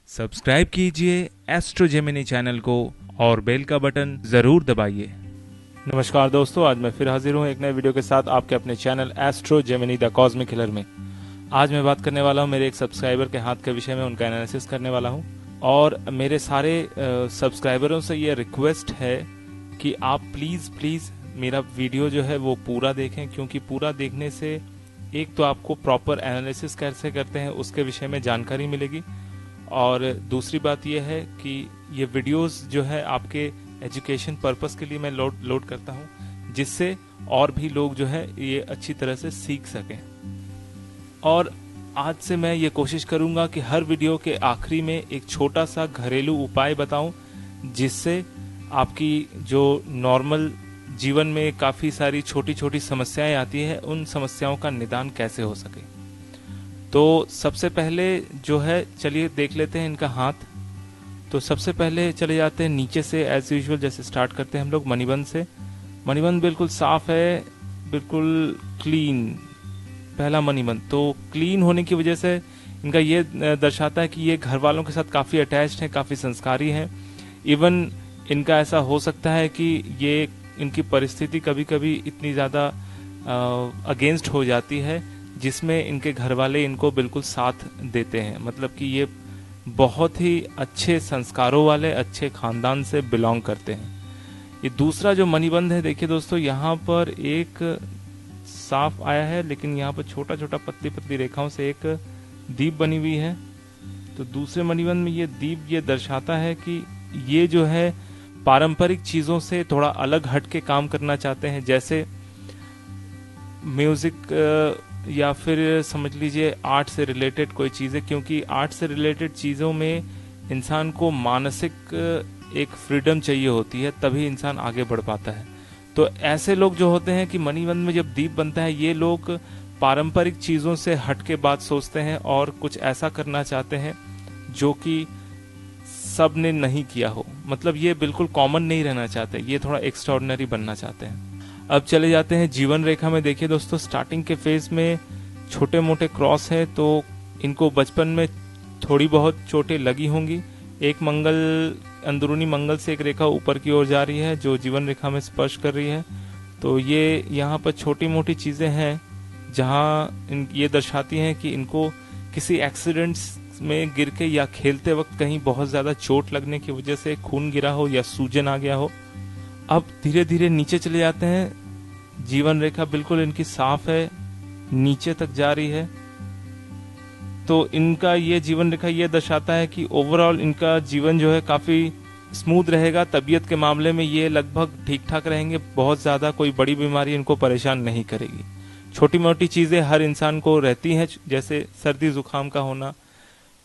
Subscribe कीजिए astro Gemini channel को और बेल का बटन जरूर दबाइए। नमस्कार दोस्तों, आज मैं फिर हाजिर हूँ एक नए वीडियो के साथ आपके अपने channel Astro Gemini the cosmic healer में। आज मैं बात करने वाला हूँ मेरे एक सब्सक्राइबर के हाथ के विषय में, उनका एनालिसिस करने वाला हूँ। और मेरे सारे सब्सक्राइबरों से ये रिक्वेस्ट है कि आप प्लीज़ मेरा वीडियो जो है वो पूरा देखें, क्योंकि पूरा देखने से एक तो आपको प्रॉपर एनालिसिस कैसे करते हैं उसके विषय में जानकारी मिलेगी, और दूसरी बात यह है कि ये वीडियोस जो है आपके एजुकेशन पर्पस के लिए मैं लोड करता हूँ, जिससे और भी लोग जो है ये अच्छी तरह से सीख सकें। और आज से मैं ये कोशिश करूँगा कि हर वीडियो के आखिरी में एक छोटा सा घरेलू उपाय बताऊं, जिससे आपकी जो नॉर्मल जीवन में काफ़ी सारी छोटी छोटी समस्याएं आती हैं, उन समस्याओं का निदान कैसे हो सके। तो सबसे पहले जो है, चलिए देख लेते हैं इनका हाथ। तो सबसे पहले चले जाते हैं नीचे से, एज यूजुअल जैसे स्टार्ट करते हैं हम लोग मणिबंध से। मणिबंध बिल्कुल साफ है, बिल्कुल क्लीन, पहला मणिबंध। तो क्लीन होने की वजह से इनका ये दर्शाता है कि ये घर वालों के साथ काफ़ी अटैच्ड हैं, काफ़ी संस्कारी हैं। इवन इनका ऐसा हो सकता है कि ये इनकी परिस्थिति कभी कभी इतनी ज़्यादा अगेंस्ट हो जाती है, जिसमें इनके घर वाले इनको बिल्कुल साथ देते हैं। मतलब कि ये बहुत ही अच्छे संस्कारों वाले, अच्छे खानदान से बिलोंग करते हैं। ये दूसरा जो मणिबंध है, देखिए दोस्तों, यहाँ पर एक साफ आया है, लेकिन यहाँ पर छोटा छोटा पतली पतली रेखाओं से एक दीप बनी हुई है। तो दूसरे मणिबंध में ये दीप ये दर्शाता है कि ये जो है पारंपरिक चीज़ों से थोड़ा अलग हट के काम करना चाहते हैं, जैसे म्यूजिक या फिर समझ लीजिए आर्ट से रिलेटेड कोई चीज़ें, क्योंकि आर्ट से रिलेटेड चीज़ों में इंसान को मानसिक एक फ्रीडम चाहिए होती है, तभी इंसान आगे बढ़ पाता है। तो ऐसे लोग जो होते हैं कि मणिबंध में जब दीप बनता है, ये लोग पारंपरिक चीज़ों से हट के बात सोचते हैं और कुछ ऐसा करना चाहते हैं जो कि सब ने नहीं किया हो। मतलब ये बिल्कुल कॉमन नहीं रहना चाहते, ये थोड़ा एक्स्ट्राऑर्डिनरी बनना चाहते हैं। अब चले जाते हैं जीवन रेखा में। देखिए दोस्तों, स्टार्टिंग के फेज में छोटे मोटे क्रॉस है, तो इनको बचपन में थोड़ी बहुत चोटें लगी होंगी। एक अंदरूनी मंगल से एक रेखा ऊपर की ओर जा रही है जो जीवन रेखा में स्पर्श कर रही है। तो ये यहाँ पर छोटी मोटी चीज़ें हैं जहाँ ये दर्शाती हैं कि इनको किसी एक्सीडेंट्स में गिर के या खेलते वक्त कहीं बहुत ज़्यादा चोट लगने की वजह से खून गिरा हो या सूजन आ गया हो। अब धीरे धीरे नीचे चले जाते हैं। जीवन रेखा बिल्कुल इनकी साफ है, नीचे तक जा रही है। तो इनका ये जीवन रेखा ये दर्शाता है कि ओवरऑल इनका जीवन जो है काफ़ी स्मूथ रहेगा। तबीयत के मामले में ये लगभग ठीक ठाक रहेंगे, बहुत ज़्यादा कोई बड़ी बीमारी इनको परेशान नहीं करेगी। छोटी मोटी चीज़ें हर इंसान को रहती हैं, जैसे सर्दी जुकाम का होना।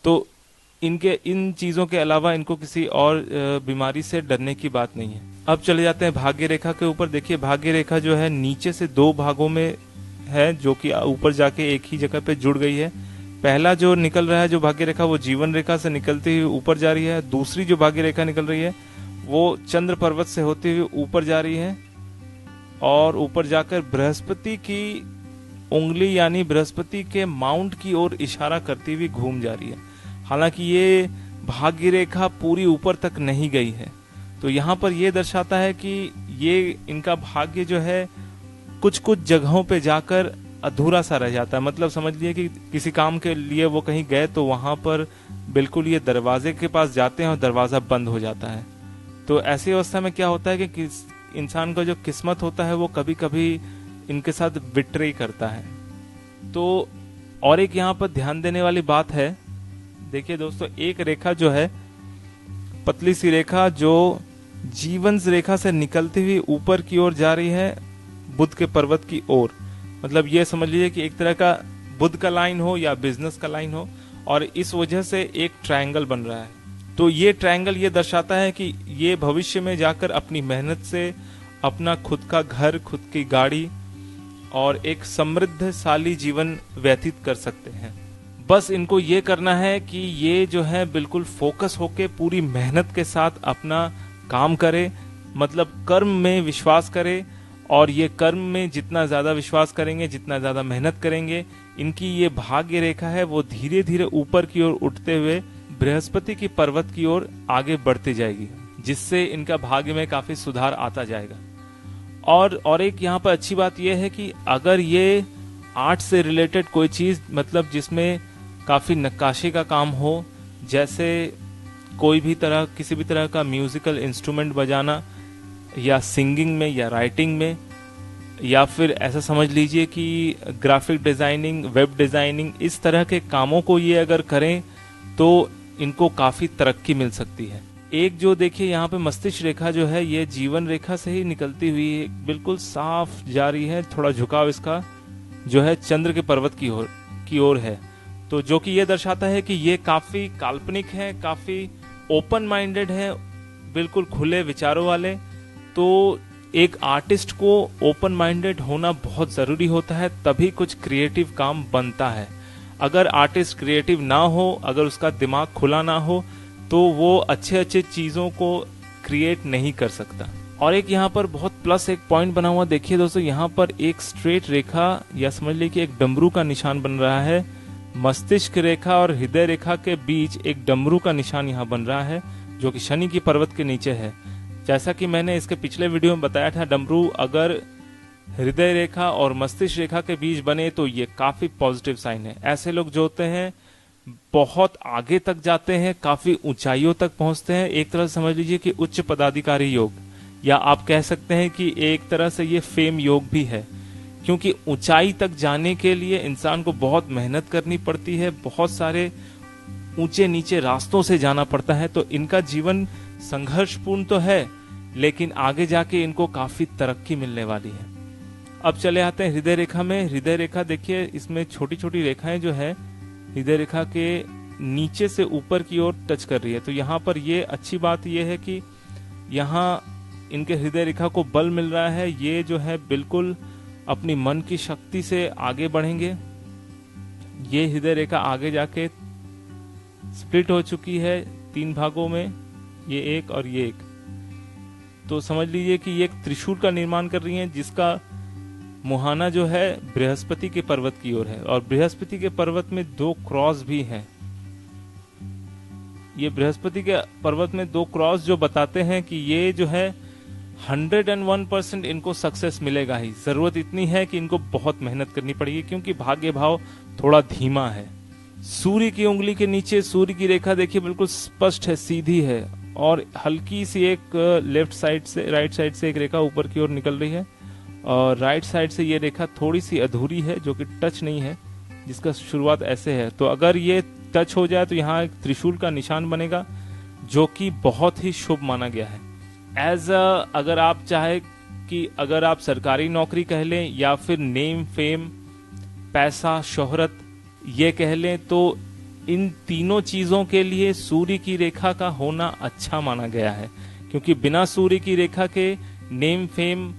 तो इन चीज़ों के अलावा इनको किसी और बीमारी से डरने की बात नहीं है। अब चले जाते हैं भाग्य रेखा के ऊपर। देखिए, भाग्य रेखा जो है नीचे से दो भागों में है, जो कि ऊपर जाके एक ही जगह पे जुड़ गई है। पहला जो निकल रहा है जो भाग्य रेखा, वो जीवन रेखा से निकलती हुई ऊपर जा रही है। दूसरी जो भाग्य रेखा निकल रही है वो चंद्र पर्वत से होती हुई ऊपर जा रही है, और ऊपर जाकर बृहस्पति की उंगली यानी बृहस्पति के माउंट की ओर इशारा करती हुई घूम जा रही है। हालांकि ये भाग्य रेखा पूरी ऊपर तक नहीं गई है। तो यहाँ पर यह दर्शाता है कि ये इनका भाग्य जो है कुछ कुछ जगहों पे जाकर अधूरा सा रह जाता है। मतलब समझ लिए कि किसी काम के लिए वो कहीं गए, तो वहाँ पर बिल्कुल ये दरवाजे के पास जाते हैं और दरवाज़ा बंद हो जाता है। तो ऐसी अवस्था में क्या होता है कि इंसान का जो किस्मत होता है वो कभी कभी इनके साथ बिट्रे करता है। तो और एक यहाँ पर ध्यान देने वाली बात है, देखिए दोस्तों, एक रेखा जो है पतली सी रेखा जो जीवन रेखा से निकलती हुई ऊपर की ओर जा रही है बुध के पर्वत की ओर। मतलब ये समझ लीजिए कि एक तरह का बुध का लाइन हो या बिजनेस का लाइन हो, और इस वजह से एक ट्रायंगल बन रहा है। तो ये ट्रायंगल ये दर्शाता है कि ये भविष्य में जाकर अपनी मेहनत से अपना खुद का घर, खुद की गाड़ी और एक समृद्धशाली जीवन व्यतीत कर सकते हैं। बस इनको ये करना है कि ये जो है बिल्कुल फोकस होके पूरी मेहनत के साथ अपना काम करे, मतलब कर्म में विश्वास करे। और ये कर्म में जितना ज़्यादा विश्वास करेंगे, जितना ज़्यादा मेहनत करेंगे, इनकी ये भाग्य रेखा है वो धीरे धीरे ऊपर की ओर उठते हुए बृहस्पति की पर्वत की ओर आगे बढ़ती जाएगी, जिससे इनका भाग्य में काफी सुधार आता जाएगा। और एक यहाँ पर अच्छी बात यह है कि अगर ये आर्ट से रिलेटेड कोई चीज, मतलब जिसमें काफी नक्काशी का काम हो, जैसे कोई भी तरह, किसी भी तरह का म्यूजिकल इंस्ट्रूमेंट बजाना, या सिंगिंग में, या राइटिंग में, या फिर ऐसा समझ लीजिए कि ग्राफिक डिजाइनिंग, वेब डिजाइनिंग, इस तरह के कामों को ये अगर करें तो इनको काफी तरक्की मिल सकती है। एक जो देखिए यहाँ पे मस्तिष्क रेखा जो है, ये जीवन रेखा से ही निकलती हुई बिल्कुल साफ जा रही है। थोड़ा झुकाव इसका जो है चंद्र के पर्वत की ओर है, तो जो कि ये दर्शाता है कि ये काफी काल्पनिक है, काफी ओपन माइंडेड है, बिल्कुल खुले विचारों वाले। तो एक आर्टिस्ट को ओपन माइंडेड होना बहुत जरूरी होता है, तभी कुछ क्रिएटिव काम बनता है। अगर आर्टिस्ट क्रिएटिव ना हो, अगर उसका दिमाग खुला ना हो, तो वो अच्छे अच्छे चीजों को क्रिएट नहीं कर सकता। और एक यहाँ पर बहुत प्लस एक पॉइंट बना हुआ, देखिए दोस्तों, यहाँ पर एक स्ट्रेट रेखा, या समझ लीजिए कि एक डमरू का निशान बन रहा है। मस्तिष्क रेखा और हृदय रेखा के बीच एक डमरू का निशान यहाँ बन रहा है, जो कि शनि की पर्वत के नीचे है। जैसा कि मैंने इसके पिछले वीडियो में बताया था, डमरू अगर हृदय रेखा और मस्तिष्क रेखा के बीच बने तो ये काफी पॉजिटिव साइन है। ऐसे लोग जो होते हैं बहुत आगे तक जाते हैं, काफी ऊंचाइयों तक पहुंचते हैं। एक तरह से समझ लीजिए कि उच्च पदाधिकारी योग, या आप कह सकते हैं कि एक तरह से ये फेम योग भी है, क्योंकि ऊंचाई तक जाने के लिए इंसान को बहुत मेहनत करनी पड़ती है, बहुत सारे ऊंचे नीचे रास्तों से जाना पड़ता है। तो इनका जीवन संघर्षपूर्ण तो है, लेकिन आगे जाके इनको काफी तरक्की मिलने वाली है। अब चले आते हैं हृदय रेखा में। हृदय रेखा देखिए, इसमें छोटी छोटी रेखाएं जो है हृदय रेखा के नीचे से ऊपर की ओर टच कर रही है। तो यहाँ पर ये अच्छी बात ये है कि यहाँ इनके हृदय रेखा को बल मिल रहा है। ये जो है बिल्कुल अपनी मन की शक्ति से आगे बढ़ेंगे। ये हृदय रेखा आगे जाके स्प्लिट हो चुकी है 3 भागों में, ये एक और ये एक। तो समझ लीजिए कि ये एक त्रिशूल का निर्माण कर रही है, जिसका मुहाना जो है बृहस्पति के पर्वत की ओर है। और बृहस्पति के पर्वत में 2 क्रॉस भी हैं। ये बृहस्पति के पर्वत में 2 क्रॉस जो बताते हैं कि ये जो है 101% इनको सक्सेस मिलेगा ही। जरूरत इतनी है कि इनको बहुत मेहनत करनी पड़ेगी, क्योंकि भाग्य भाव थोड़ा धीमा है। सूर्य की उंगली के नीचे सूर्य की रेखा देखिए बिल्कुल स्पष्ट है, सीधी है, और हल्की सी एक लेफ्ट साइड से, राइट साइड से एक रेखा ऊपर की ओर निकल रही है, और राइट साइड से ये रेखा थोड़ी सी अधूरी है, जो कि टच नहीं है, जिसका शुरुआत ऐसे है। तो अगर ये टच हो जाए तो यहाँ एक त्रिशूल का निशान बनेगा, जो कि बहुत ही शुभ माना गया है। अगर आप चाहे कि अगर आप सरकारी नौकरी कह लें, या फिर नेम फेम, पैसा, शोहरत ये कह लें, तो इन तीनों चीजों के लिए सूर्य की रेखा का होना अच्छा माना गया है, क्योंकि बिना सूर्य की रेखा के नेम फेम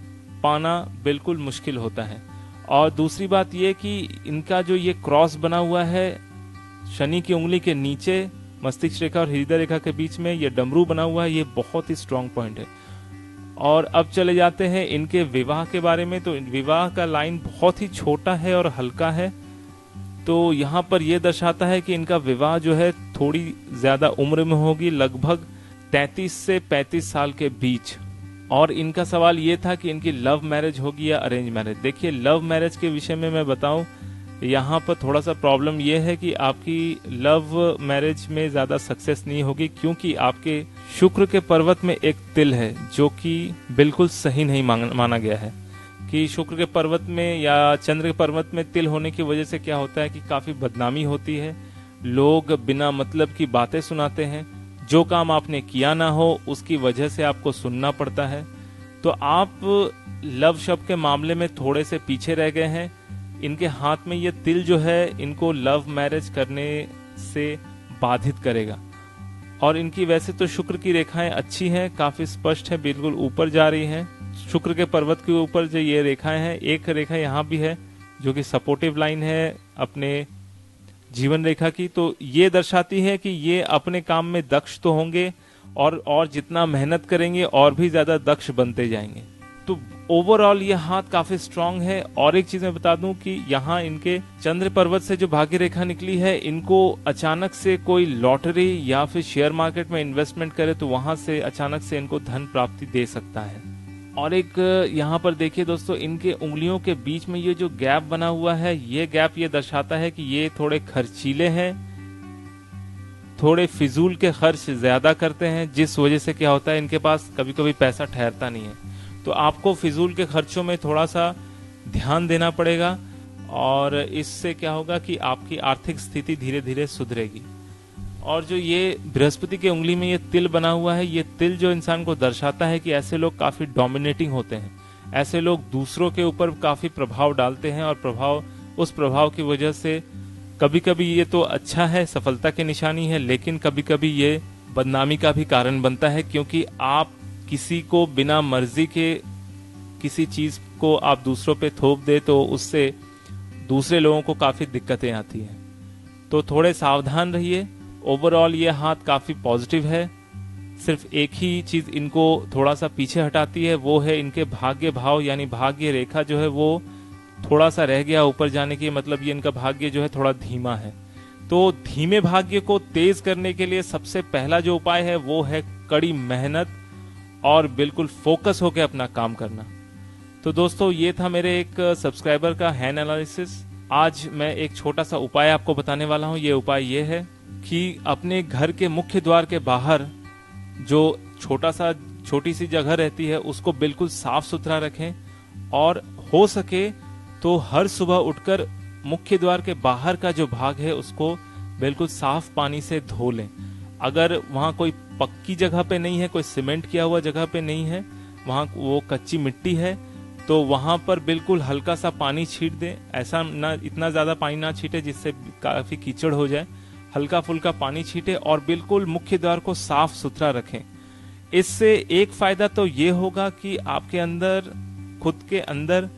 पाना बिल्कुल मुश्किल होता है। और दूसरी बात यह कि इनका जो ये क्रॉस बना हुआ है शनि की उंगली के नीचे, मस्तिष्क रेखा और हृदय रेखा के बीच में ये डमरू बना हुआ है, ये बहुत ही स्ट्रांग पॉइंट है। और अब चले जाते हैं इनके विवाह के बारे में। तो विवाह का लाइन बहुत ही छोटा है और हल्का है। तो यहाँ पर यह दर्शाता है कि इनका विवाह जो है थोड़ी ज्यादा उम्र में होगी, लगभग 33 से 35 साल के बीच। और इनका सवाल ये था कि इनकी लव मैरिज होगी या अरेंज मैरिज। देखिए, लव मैरिज के विषय में मैं बताऊं, यहाँ पर थोड़ा सा प्रॉब्लम यह है कि आपकी लव मैरिज में ज्यादा सक्सेस नहीं होगी, क्योंकि आपके शुक्र के पर्वत में एक तिल है, जो कि बिल्कुल सही नहीं माना गया है। कि शुक्र के पर्वत में या चंद्र के पर्वत में तिल होने की वजह से क्या होता है कि काफी बदनामी होती है, लोग बिना मतलब की बातें सुनाते हैं, जो काम आपने किया ना हो उसकी वजह से आपको सुनना पड़ता है। तो आप लव शब्द के मामले में थोड़े से पीछे रह गए हैं। इनके हाथ में ये तिल जो है इनको लव मैरिज करने से बाधित करेगा। और इनकी वैसे तो शुक्र की रेखाएं अच्छी हैं, काफी स्पष्ट है, बिल्कुल ऊपर जा रही हैं। शुक्र के पर्वत के ऊपर जो ये रेखाएं हैं, एक रेखा यहाँ भी है जो कि सपोर्टिव लाइन है अपने जीवन रेखा की। तो ये दर्शाती है कि ये अपने काम में दक्ष तो होंगे, और जितना मेहनत करेंगे और भी ज्यादा दक्ष बनते जाएंगे। तो ओवरऑल ये हाथ काफी स्ट्रांग है। और एक चीज मैं बता दूं कि यहाँ इनके चंद्र पर्वत से जो भाग्य रेखा निकली है, इनको अचानक से कोई लॉटरी या फिर शेयर मार्केट में इन्वेस्टमेंट करे तो वहां से अचानक से इनको धन प्राप्ति दे सकता है। और एक यहाँ पर देखिए दोस्तों, इनके उंगलियों के बीच में ये जो गैप बना हुआ है, ये गैप ये दर्शाता है कि ये थोड़े खर्चीले हैं, थोड़े फिजूल के खर्च ज्यादा करते हैं, जिस वजह से क्या होता है इनके पास कभी कभी पैसा ठहरता नहीं है। तो आपको फिजूल के खर्चों में थोड़ा सा ध्यान देना पड़ेगा, और इससे क्या होगा कि आपकी आर्थिक स्थिति धीरे धीरे सुधरेगी। और जो ये बृहस्पति के उंगली में ये तिल बना हुआ है, ये तिल जो इंसान को दर्शाता है कि ऐसे लोग काफी डोमिनेटिंग होते हैं, ऐसे लोग दूसरों के ऊपर काफी प्रभाव डालते हैं, और उस प्रभाव की वजह से कभी कभी ये तो अच्छा है, सफलता की निशानी है, लेकिन कभी कभी ये बदनामी का भी कारण बनता है, क्योंकि आप किसी को बिना मर्जी के किसी चीज को आप दूसरों पे थोप दे तो उससे दूसरे लोगों को काफी दिक्कतें आती हैं। तो थोड़े सावधान रहिए। ओवरऑल ये हाथ काफी पॉजिटिव है। सिर्फ एक ही चीज इनको थोड़ा सा पीछे हटाती है, वो है इनके भाग्य भाव, यानी भाग्य रेखा जो है वो थोड़ा सा रह गया ऊपर जाने की, मतलब ये इनका भाग्य जो है थोड़ा धीमा है। तो धीमे भाग्य को तेज करने के लिए सबसे पहला जो उपाय है वो है कड़ी मेहनत और बिल्कुल फोकस होकर अपना काम करना। तो दोस्तों, ये था मेरे एक सब्सक्राइबर का हैंड एनालिसिस। आज मैं एक छोटा सा उपाय आपको बताने वाला हूँ। ये उपाय ये है कि अपने घर के मुख्य द्वार के बाहर जो छोटी सी जगह रहती है उसको बिल्कुल साफ सुथरा रखें, और हो सके तो हर सुबह उठकर मुख्य द्वार के बाहर का जो भाग है उसको बिल्कुल साफ पानी से धो लें। अगर वहां कोई पक्की जगह पे नहीं है, कोई सीमेंट किया हुआ जगह पे नहीं है, वहां वो कच्ची मिट्टी है, तो वहां पर बिल्कुल हल्का सा पानी छीट दें। ऐसा ना, इतना ज्यादा पानी ना छीटे जिससे काफी कीचड़ हो जाए। हल्का फुल्का पानी छीटे और बिल्कुल मुख्य द्वार को साफ सुथरा रखें। इससे एक फायदा तो ये होगा कि आपके अंदर, खुद के अंदर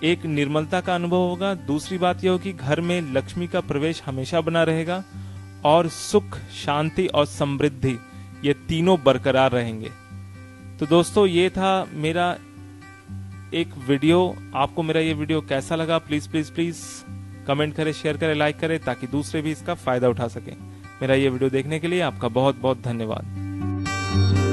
एक निर्मलता का अनुभव होगा। दूसरी बात यह होगी घर में लक्ष्मी का प्रवेश हमेशा बना रहेगा, और सुख, शांति और समृद्धि ये तीनों बरकरार रहेंगे। तो दोस्तों, ये था मेरा एक वीडियो। आपको मेरा ये वीडियो कैसा लगा प्लीज प्लीज प्लीज कमेंट करें, शेयर करें, लाइक करें, ताकि दूसरे भी इसका फायदा उठा सकें। मेरा ये वीडियो देखने के लिए आपका बहुत बहुत धन्यवाद।